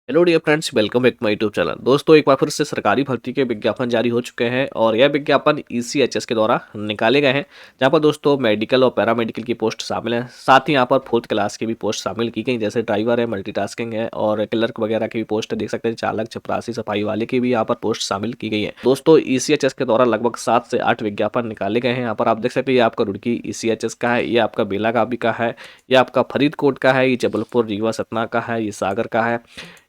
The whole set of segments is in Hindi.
Hello dear friends, welcome back my YouTube channel. दोस्तों, एक बार फिर से सरकारी भर्ती के विज्ञापन जारी हो चुके हैं और यह विज्ञापन ईसीएचएस के द्वारा निकाले गए हैं, जहां पर दोस्तों मेडिकल और पैरामेडिकल की पोस्ट शामिल हैं। साथ ही यहां पर फोर्थ क्लास की भी पोस्ट शामिल की गई, जैसे ड्राइवर है, मल्टीटास्किंग है और क्लर्क वगैरह की भी पोस्ट देख सकते हैं। चालक, चपरासी, सफाई वाले की भी यहाँ पर पोस्ट शामिल की गई है। दोस्तों, ईसीएचएस के द्वारा लगभग 7 से 8 विज्ञापन निकाले गए हैं। यहाँ पर आप देख सकते हैं, ये आपका रुड़की ईसीएचएस का है, ये आपका बेलागावी का है, ये आपका फरीदकोट का है, ये जबलपुर रीवा सतना का है, ये सागर का है,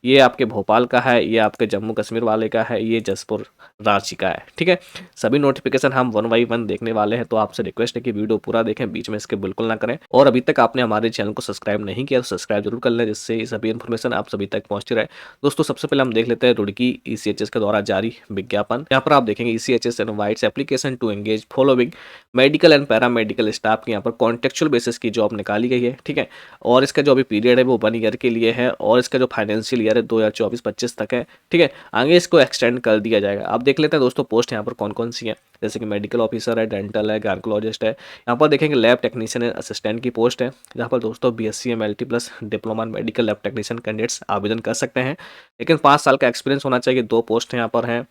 ये आपके भोपाल का है, ये आपके जम्मू कश्मीर वाले का है, ये जसपुर रांची का है। ठीक है, सभी नोटिफिकेशन हम वन बाई वन देखने वाले हैं, तो आपसे रिक्वेस्ट है कि वीडियो पूरा देखें, बीच में इसके बिल्कुल ना करें। और अभी तक आपने हमारे चैनल को सब्सक्राइब नहीं किया तो सब्सक्राइब जरूर कर लें, जिससे ये सभी इन्फॉर्मेशन आप सभी तक पहुंचती रहे। दोस्तों, सबसे पहले हम देख लेते हैं रुड़की ईसीएचएस के द्वारा जारी विज्ञापन। यहाँ पर आप देखेंगे ECHS invites application to engage following medical and paramedical staff की यहाँ पर कॉन्टेक्चुअल बेसिस की जॉब निकाली गई है। ठीक है, और इसका जो अभी पीरियड है वो 1 ईयर के लिए है और इसका जो फाइनेंशियल ईयर है 2024-25 तक है। ठीक है, आगे इसको एक्सटेंड कर दिया जाएगा। आप देख लेते हैं दोस्तों पोस्ट यहाँ पर कौन कौन सी है, जैसे कि मेडिकल ऑफिसर है, डेंटल है, गायकोलॉजिस्ट है। यहाँ पर देखेंगे लैब टेक्नीशियन है, असिस्टेंट की पोस्ट है, जहाँ पर दोस्तों BSc MLT plus diploma medical lab technician candidates आवेदन कर सकते हैं, लेकिन 5 साल का एक्सपीरियंस होना चाहिए। 2 पोस्ट यहाँ पर हैं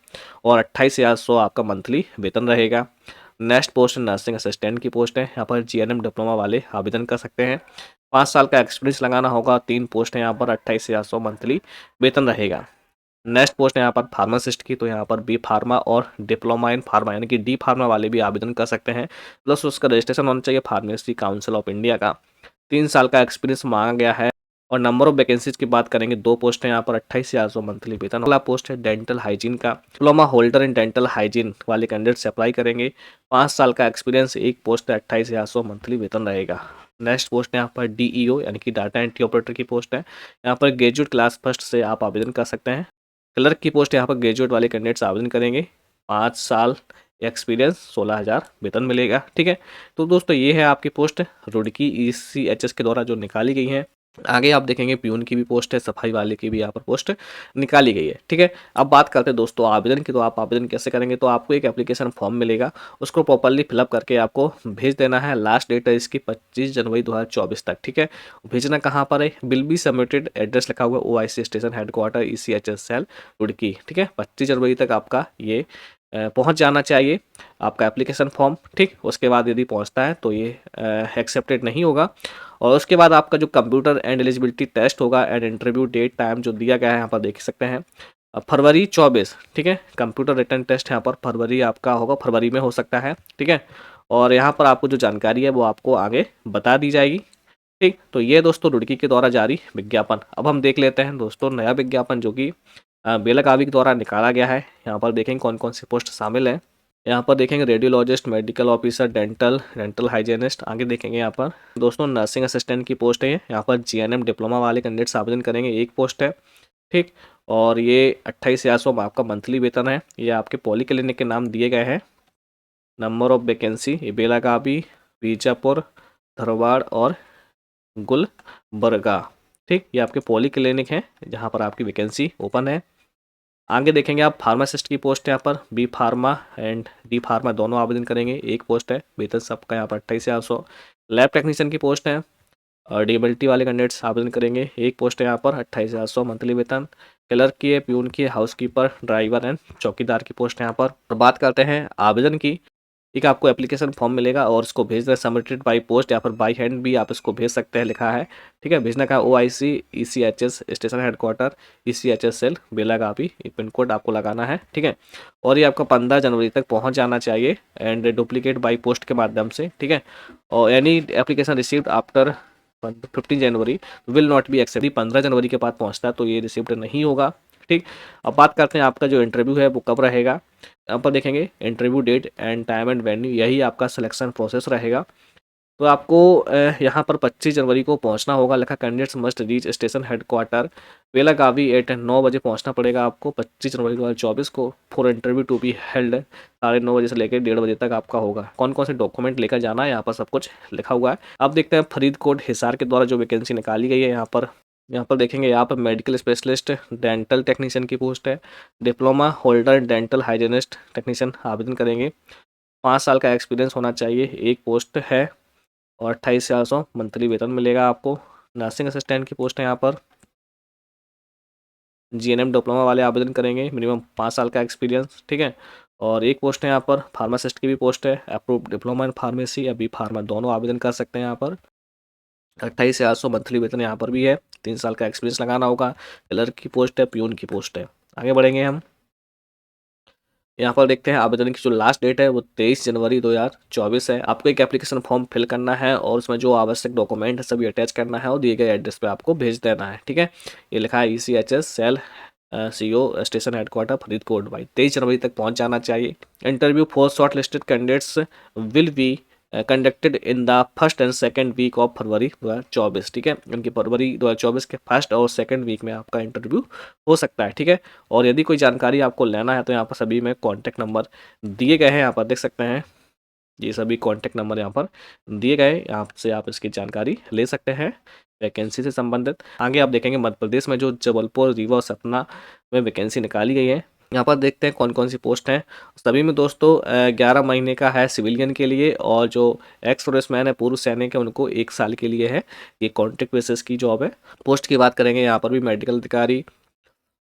और 28,100 आपका मंथली वेतन रहेगा। नेक्स्ट पोस्ट नर्सिंग असिस्टेंट की पोस्ट है, यहाँ पर जीएनएम डिप्लोमा वाले आवेदन कर सकते हैं। 5 साल का एक्सपीरियंस लगाना होगा। 3 पोस्ट है यहाँ पर, 28,100 मंथली वेतन रहेगा। नेक्स्ट पोस्ट है यहाँ पर फार्मासिस्ट की, तो यहाँ पर बी फार्मा और डिप्लोमा इन फार्मा यानी कि डी फार्मा वाले भी आवेदन कर सकते हैं। प्लस उसका रजिस्ट्रेशन होना चाहिए फार्मेसी काउंसिल ऑफ इंडिया का। 3 साल का एक्सपीरियंस मांगा गया है। और नंबर ऑफ वैकेंसीज की बात करेंगे, 2 पोस्ट हैं यहाँ पर, 28,100 मंथली वेतन। अगला पोस्ट है डेंटल हाइजीन का, diploma holder in dental hygiene वाले कैंडिडेट्स अप्लाई करेंगे। 5 साल का एक्सपीरियंस, एक पोस्ट है, 28,100 मंथली वेतन रहेगा। नेक्स्ट पोस्ट है यहाँ पर डीईओ यानी कि डाटा एंट्री ऑपरेटर की पोस्ट है। यहाँ पर ग्रेजुएट क्लास फर्स्ट से आप आवेदन कर सकते हैं। क्लर्क की पोस्ट यहाँ पर ग्रेजुएट वाले कैंडिडेट्स आवेदन करेंगे। 5 साल एक्सपीरियंस, 16,000 वेतन मिलेगा। ठीक है, तो दोस्तों ये है आपकी पोस्ट रुड़की ईसीएचएस के द्वारा जो निकाली गई है। आगे आप देखेंगे प्यून की भी पोस्ट है, सफाई वाले की भी यहाँ पर पोस्ट निकाली गई है। ठीक है, अब बात करते हैं दोस्तों आवेदन की। तो आप आवेदन कैसे करेंगे, तो आपको एक एप्लीकेशन फॉर्म मिलेगा, उसको प्रॉपरली फिलअप करके आपको भेज देना है। लास्ट डेट है इसकी 25 जनवरी 2024 तक। ठीक है, भेजना कहाँ पर है, विल बी सबमिटेड, एड्रेस लिखा हुआ है OIC station headquarter ECHS cell Roorkee. ठीक है, 25 जनवरी तक आपका ये पहुंच जाना चाहिए आपका एप्लीकेशन फॉर्म। ठीक, उसके बाद यदि पहुंचता है तो ये एक्सेप्टेड नहीं होगा। और उसके बाद आपका जो कंप्यूटर एंड एलिजिबिलिटी टेस्ट होगा एंड इंटरव्यू डेट टाइम जो दिया गया है यहाँ पर देख सकते हैं, फरवरी 24। ठीक है, कंप्यूटर रिटर्न टेस्ट यहाँ पर फरवरी आपका होगा, फरवरी में हो सकता है। ठीक है, और यहाँ पर आपको जो जानकारी है वो आपको आगे बता दी जाएगी। ठीक, तो ये दोस्तों रुड़की के द्वारा जारी विज्ञापन। अब हम देख लेते हैं दोस्तों नया विज्ञापन जो कि बेलगावी के द्वारा निकाला गया है। यहाँ पर देखेंगे कौन कौन सी पोस्ट शामिल है। यहाँ पर देखेंगे radiologist, medical officer, dental hygienist. आगे देखेंगे यहाँ पर दोस्तों नर्सिंग असिस्टेंट की पोस्ट है। यहाँ पर जीएनएम डिप्लोमा वाले कैंडिडेट्स आवेदन करेंगे, एक पोस्ट है। ठीक, और ये 28,100 आपका मंथली वेतन है। ये आपके पॉली क्लिनिक के नाम दिए गए हैं। नंबर ऑफ वैकेंसी, ये बेलागावी, बीजापुर, धरवाड़ और गुलबर्गा। ठीक, ये आपके पॉली क्लिनिक हैं जहाँ पर आपकी वैकेंसी ओपन है। आगे देखेंगे आप फार्मासिस्ट की पोस्ट है, यहाँ पर B pharma and D pharma दोनों आवेदन करेंगे, एक पोस्ट है, वेतन सबका यहाँ पर 28,100। लैब टेक्नीशियन की पोस्ट है और डीएमएलटी वाले कैंडिडेट्स आवेदन करेंगे, एक पोस्ट है यहाँ पर, 28,100 मंथली वेतन। क्लर्क की है, प्यून की है, हाउसकीपर, ड्राइवर एंड चौकीदार की पोस्ट है यहाँ पर। और बात करते हैं आवेदन की। ठीक है, आपको एप्लीकेशन फॉर्म मिलेगा और इसको भेजना है सबमिटेड बाई पोस्ट या फिर बाई हैंड भी आप इसको भेज सकते हैं, लिखा है। ठीक है, भेजना का OIC ECHS station headquarter ECHS cell Belagavi, pin code आपको लगाना है। ठीक है, और ये आपको 15 जनवरी तक पहुंच जाना चाहिए एंड डुप्लीकेट बाई पोस्ट के माध्यम से। ठीक है, और any application received after 15 January will not be accept. 15 जनवरी के बाद पहुंचता है तो ये रिसीव्ड नहीं होगा। ठीक, अब बात करते हैं आपका जो इंटरव्यू है वो कब रहेगा। यहाँ पर देखेंगे interview date and time and venue, यही आपका सिलेक्शन प्रोसेस रहेगा। तो आपको यहाँ पर 25 जनवरी को पहुँचना होगा। लिखा candidates must reach station headquarter Belagavi at 9 बजे पहुँचना पड़ेगा आपको 25 जनवरी 2024 को for interview to be held. 9:30 से लेकर 1:30 बजे तक आपका होगा। कौन कौन से डॉक्यूमेंट लेकर जाना है यहाँ पर सब कुछ लिखा हुआ है। अब देखते हैं फरीदकोट हिसार के द्वारा जो वैकेंसी निकाली गई है। यहाँ पर देखेंगे आप मेडिकल स्पेशलिस्ट डेंटल टेक्नीशियन की पोस्ट है, diploma holder dental hygienist technician आवेदन करेंगे। 5 साल का एक्सपीरियंस होना चाहिए, एक पोस्ट है और 28,400 मंथली वेतन मिलेगा आपको। नर्सिंग असिस्टेंट की पोस्ट है यहाँ पर। जीएनएम डिप्लोमा वाले आवेदन करेंगे, मिनिमम 5 साल का एक्सपीरियंस, ठीक है। और एक पोस्ट है यहाँ पर फार्मासिस्ट की भी पोस्ट है, अप्रूव्ड डिप्लोमा इन फार्मेसी या बी फार्मा दोनों आवेदन कर सकते हैं यहाँ पर। 28,800 मंथली वेतन यहाँ पर भी है, 3 साल का एक्सपीरियंस लगाना होगा। क्लर्क की पोस्ट है, प्यून की पोस्ट है। आगे बढ़ेंगे हम, यहाँ पर देखते हैं आवेदन की जो लास्ट डेट है वो 23 जनवरी 2024 है। आपको एक एप्लीकेशन फॉर्म फिल करना है और उसमें जो आवश्यक डॉक्यूमेंट है सभी अटैच करना है और दिए गए एड्रेस पे आपको भेज देना है, ठीक है। ये लिखा है ECHS cell CO station headquarter Faridkot भाई, 23 जनवरी तक पहुंच जाना चाहिए। Interview for shortlisted candidates will be conducted in the first and second week of February 2024, ठीक है। इनकी फरवरी 2024 के फर्स्ट और सेकेंड वीक में आपका इंटरव्यू हो सकता है, ठीक है। और यदि कोई जानकारी आपको लेना है तो यहाँ पर सभी में कॉन्टैक्ट नंबर दिए गए हैं, यहाँ पर देख सकते हैं। ये सभी कॉन्टैक्ट नंबर यहाँ पर दिए गए, यहाँ से आप इसकी जानकारी ले सकते हैं वैकेंसी से संबंधित। आगे आप देखेंगे मध्य प्रदेश में जो जबलपुर, रीवा और सतना में वैकेंसी निकाली गई है। यहाँ पर देखते हैं कौन कौन सी पोस्ट हैं। सभी में दोस्तों 11 महीने का है सिविलियन के लिए, और जो एक्स सर्विसमैन है पूर्व सैनिक है उनको 1 साल के लिए है। ये कॉन्ट्रैक्ट बेसिस की जॉब है। पोस्ट की बात करेंगे, यहाँ पर भी मेडिकल अधिकारी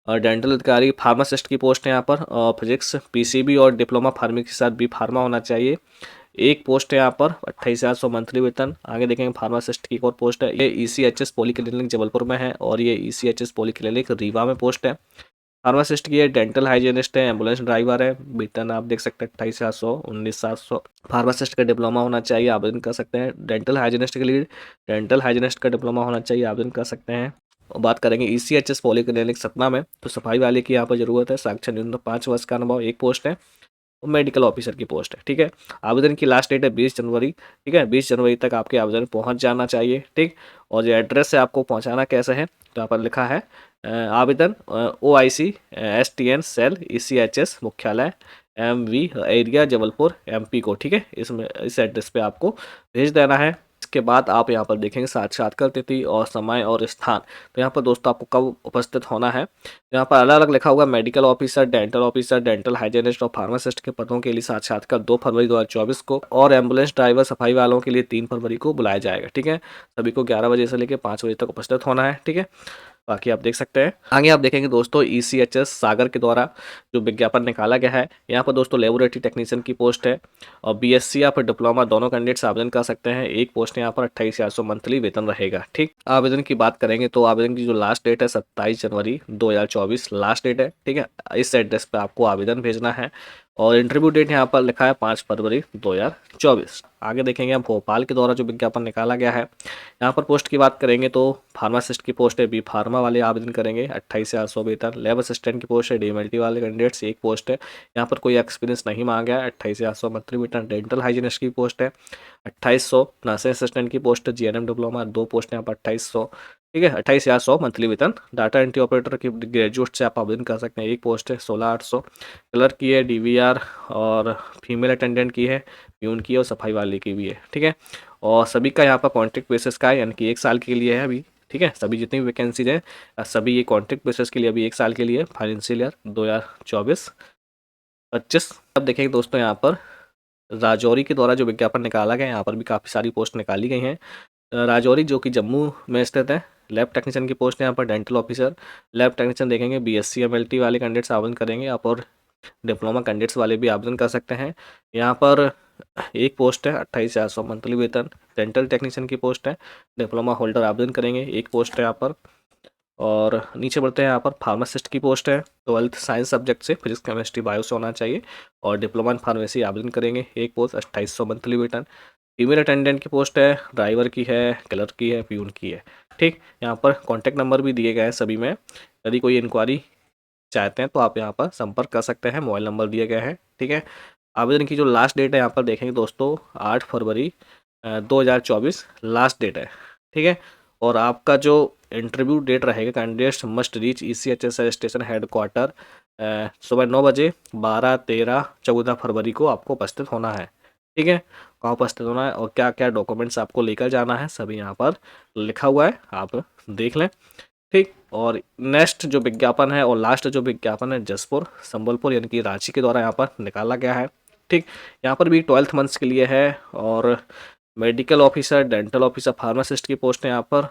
और डेंटल अधिकारी, फार्मासिस्ट की पोस्ट है यहाँ पर, और फिजिक्स PCB और डिप्लोमा फार्मी के साथ बी फार्मा होना चाहिए। एक पोस्ट है यहाँ पर 28,800 मंथली वेतन। आगे देखेंगे फार्मासिस्ट की एक और पोस्ट है, ये ECHS पॉलीक्लिनिक जबलपुर में है और ये ECHS पॉलीक्लिनिक रीवा में पोस्ट है। फार्मासिस्ट की है, डेंटल हाइजीनिस्ट है, एम्बुलेंस ड्राइवर है। वेतन आप देख सकते हैं 28,700, 19,700। फार्मासिस्ट का डिप्लोमा होना चाहिए, आवेदन कर सकते हैं। डेंटल हाइजीनिस्ट के लिए डेंटल हाइजीनिस्ट का डिप्लोमा होना चाहिए, आवेदन कर सकते हैं। और बात करेंगे ECHS पॉलीक्लिनिक सतना में, तो सफाई वाले की यहाँ पर जरूरत है, साक्षर न्यूनतम 5 वर्ष का अनुभव। एक पोस्ट है, मेडिकल ऑफिसर की पोस्ट है, ठीक है। आवेदन की लास्ट डेट है 20 जनवरी, ठीक है। 20 जनवरी तक आपके आवेदन पहुंच जाना चाहिए, ठीक। और जो एड्रेस है आपको पहुंचाना कैसे है, तो यहाँ पर लिखा है आवेदन OIC STN सेल ECHS मुख्यालय MV एरिया जबलपुर MP को, ठीक है। इसमें इस एड्रेस पे आपको भेज देना है। इसके बाद आप यहाँ पर देखेंगे साक्षात्कार तिथि और समय और स्थान। तो यहाँ पर दोस्तों आपको कब उपस्थित होना है, यहाँ पर अलग अलग लिखा होगा। मेडिकल ऑफिसर, डेंटल हाइजीनिस्ट और फार्मासिस्ट के पदों के लिए साक्षात्कार 2 फरवरी 2024 को, और एम्बुलेंस ड्राइवर सफाई वालों के लिए 3 फरवरी को बुलाया जाएगा, ठीक है। सभी को 11 बजे से लेकर 5 बजे तक उपस्थित होना है, ठीक है। बाकी आप देख सकते हैं। आगे आप देखेंगे दोस्तों ECHS सागर के द्वारा जो विज्ञापन निकाला गया है, यहाँ पर दोस्तों लेबोरेटरी टेक्नीशियन की पोस्ट है, और BSc या फिर डिप्लोमा दोनों कैंडिडेट्स आवेदन कर सकते हैं। एक पोस्ट यहाँ पर 28,800 मंथली वेतन रहेगा, ठीक। आवेदन की बात करेंगे तो आवेदन की जो लास्ट डेट है 27 जनवरी 2024 लास्ट डेट है, ठीक है। इस एड्रेस पे आपको आवेदन भेजना है, और इंटरव्यू डेट यहाँ पर लिखा है 5 फरवरी 2024। आगे देखेंगे हम भोपाल के द्वारा जो विज्ञापन निकाला गया है, यहाँ पर पोस्ट की बात करेंगे तो फार्मासिस्ट की पोस्ट है, बी फार्मा वाले आवेदन करेंगे, 28,800 वेतन। लैब असिस्टेंट की पोस्ट है, DMLT वाले कैंडिडेट्स एक पोस्ट है, यहाँ पर कोई एक्सपीरियंस नहीं मांगा है, 28,800 मंथली वेतन। डेंटल हाइजीनिस्ट की पोस्ट है 2800। नर्सिंग असिस्टेंट की पोस्ट है, GNM डिप्लोमा 2 पोस्ट है यहाँ पर 2800, ठीक है। 28,100 मंथली वेतन। डाटा एंट्री ऑपरेटर की ग्रेजुएट से आप आवेदन कर सकते हैं, एक पोस्ट है 16,800। क्लर्क की है, DVR और फीमेल अटेंडेंट की है, प्यून की है, और सफाई वाले की भी है, ठीक है। और सभी का यहाँ पर कॉन्ट्रैक्ट बेसिस का है, यानी कि 1 साल के लिए है अभी, ठीक है। सभी जितनी भी वैकेंसीज है सभी ये कॉन्ट्रैक्ट बेसिस के लिए अभी 1 साल के लिए, फाइनेंशियल ईयर 2024-25। अब देखेंगे दोस्तों यहाँ पर राजौरी के द्वारा जो विज्ञापन निकाला गया है, यहाँ पर भी काफ़ी सारी पोस्ट निकाली गई हैं। राजौरी जो कि जम्मू में स्थित है, लैब टेक्नीशियन की पोस्ट है यहाँ पर। डेंटल ऑफिसर, लैब टेक्नीशियन देखेंगे, BSc MLT वाले कैंडिडेट्स आवेदन करेंगे आप, और डिप्लोमा कैंडिडेट्स वाले भी आवेदन कर सकते हैं। यहाँ पर एक पोस्ट है 28,400 मंथली वेतन। डेंटल टेक्नीशियन की पोस्ट है, डिप्लोमा होल्डर आवेदन करेंगे, एक पोस्ट है यहाँ पर। और नीचे बढ़ते हैं, यहाँ पर फार्मासिस्ट की पोस्ट है, 12th साइंस सब्जेक्ट से, फिजिक्स केमिस्ट्री बायो से होना चाहिए, और डिप्लोमा इन फार्मेसी आवेदन करेंगे, एक पोस्ट 2800 मंथली वेतन। फीमेल अटेंडेंट की पोस्ट है, ड्राइवर की है, क्लर्क की है, प्यून की है, ठीक। यहाँ पर कॉन्टैक्ट नंबर भी दिए गए हैं सभी में, यदि कोई इंक्वायरी चाहते हैं तो आप यहाँ पर संपर्क कर सकते हैं, मोबाइल नंबर दिए गए हैं, ठीक है। आवेदन की जो लास्ट डेट है यहाँ पर देखेंगे दोस्तों 8 फरवरी 2024 लास्ट डेट है, ठीक है। और आपका जो इंटरव्यू डेट रहेगा, candidates must reach ECHS station headquarter सुबह 9 बजे 12, 13, 14 फरवरी को आपको उपस्थित होना है, ठीक है। कहाँ उपस्थित होना है और क्या क्या डॉक्यूमेंट्स आपको लेकर जाना है सभी यहाँ पर लिखा हुआ है, आप देख लें, ठीक। और नेक्स्ट जो विज्ञापन है और लास्ट जो विज्ञापन है जसपुर संबलपुर यानी कि रांची के द्वारा यहाँ पर निकाला गया है, ठीक। यहाँ पर भी 12th मंथ्स के लिए है, और medical officer, dental officer, pharmacist की पोस्ट है यहाँ पर।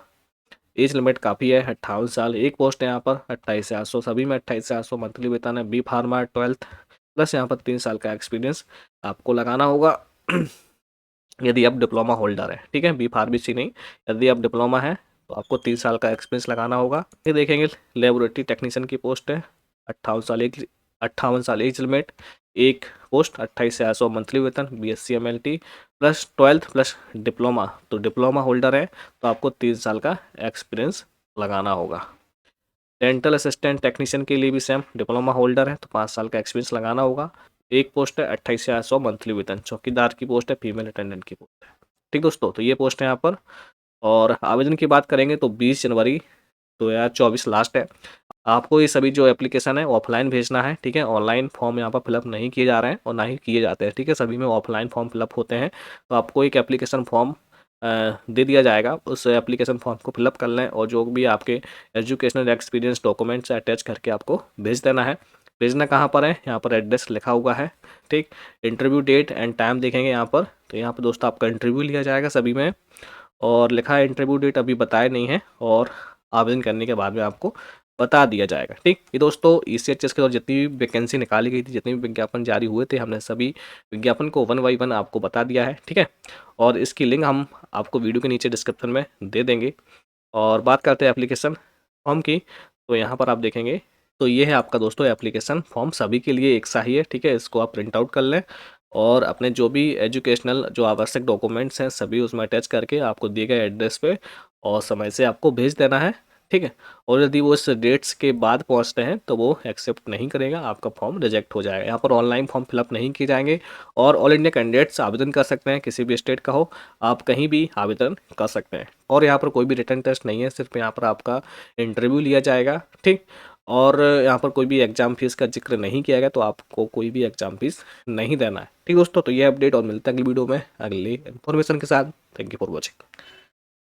एज लिमिट काफ़ी है 58 साल। एक पोस्ट है यहाँ पर 28,800, सभी में 28,800 मंथली वेतन है। बी फार्मा 12th प्लस यहाँ पर 3 साल का एक्सपीरियंस आपको लगाना होगा यदि आप डिप्लोमा होल्डर है, ठीक है, बी फार्मेसी नहीं। यदि आप डिप्लोमा है तो आपको 3 साल का एक्सपीरियंस लगाना होगा। ये देखेंगे लेबोरेटरी टेक्नीशियन की पोस्ट है 58 साल, एक 58 साल एज लिमिट। एक पोस्ट 28,800 मंथली वेतन, BSc MLT plus 12th plus diploma. तो डिप्लोमा होल्डर है तो आपको 3 साल का एक्सपीरियंस लगाना होगा। डेंटल असिस्टेंट टेक्नीशियन के लिए भी सेम, डिप्लोमा होल्डर है तो 5 साल का एक्सपीरियंस लगाना होगा। एक पोस्ट है 28,800 मंथली वेतन। चौकीदार की पोस्ट है, फीमेल अटेंडेंट की पोस्ट है। ठीक दोस्तों, तो ये पोस्ट है यहाँ पर। और आवेदन की बात करेंगे तो 20 जनवरी 2024 लास्ट है। आपको ये सभी जो एप्लीकेशन है ऑफलाइन भेजना है, ठीक है। ऑनलाइन फॉर्म यहाँ पर फिलअप नहीं किए जा रहे हैं और ना ही किए जाते हैं, ठीक है। सभी में ऑफलाइन फॉर्म फिलअप होते हैं। तो आपको एक एप्लीकेशन फॉर्म दे दिया जाएगा, उस एप्लीकेशन फॉर्म को फिलअप कर लें और जो भी आपके एजुकेशनल एक्सपीरियंस डॉक्यूमेंट्स अटैच करके आपको भेज देना है। भेजना कहाँ पर है, यहाँ पर एड्रेस लिखा हुआ है, ठीक। इंटरव्यू डेट एंड टाइम देखेंगे यहाँ पर। तो यहाँ पर दोस्तों आपका इंटरव्यू लिया जाएगा सभी में, और लिखा है इंटरव्यू डेट अभी बताया नहीं है, और आवेदन करने के बाद में आपको बता दिया जाएगा, ठीक। ये दोस्तों ECHS के दौरान जितनी भी वैकेंसी निकाली गई थी, जितने भी विज्ञापन जारी हुए थे, हमने सभी विज्ञापन को 1 बाई 1 आपको बता दिया है, ठीक है। और इसकी लिंक हम आपको वीडियो के नीचे डिस्क्रिप्शन में दे देंगे। और बात करते हैं एप्लीकेशन फॉर्म की, तो यहाँ पर आप देखेंगे तो ये है आपका दोस्तों एप्लीकेशन फॉर्म, सभी के लिए एक सा ही है, ठीक है। इसको आप प्रिंट आउट कर लें और अपने जो भी एजुकेशनल जो आवश्यक डॉक्यूमेंट्स हैं सभी उसमें अटैच करके आपको दिए गए एड्रेस पे और समय से आपको भेज देना है, ठीक है। और यदि वो इस डेट्स के बाद पहुंचते हैं तो वो एक्सेप्ट नहीं करेगा, आपका फॉर्म रिजेक्ट हो जाएगा। यहाँ पर ऑनलाइन फॉर्म फिलअप नहीं किए जाएंगे और ऑल इंडिया कैंडिडेट्स आवेदन कर सकते हैं, किसी भी स्टेट का हो, आप कहीं भी आवेदन कर सकते हैं। और यहाँ पर कोई भी रिटन टेस्ट नहीं है, सिर्फ यहाँ पर आपका इंटरव्यू लिया जाएगा, ठीक। और यहाँ पर कोई भी एग्जाम फीस का जिक्र नहीं किया गया, तो आपको कोई भी एग्जाम फीस नहीं देना है, ठीक दोस्तों। तो ये अपडेट और मिलता है अगली वीडियो में अगली इन्फॉर्मेशन के साथ। Thank you for watching.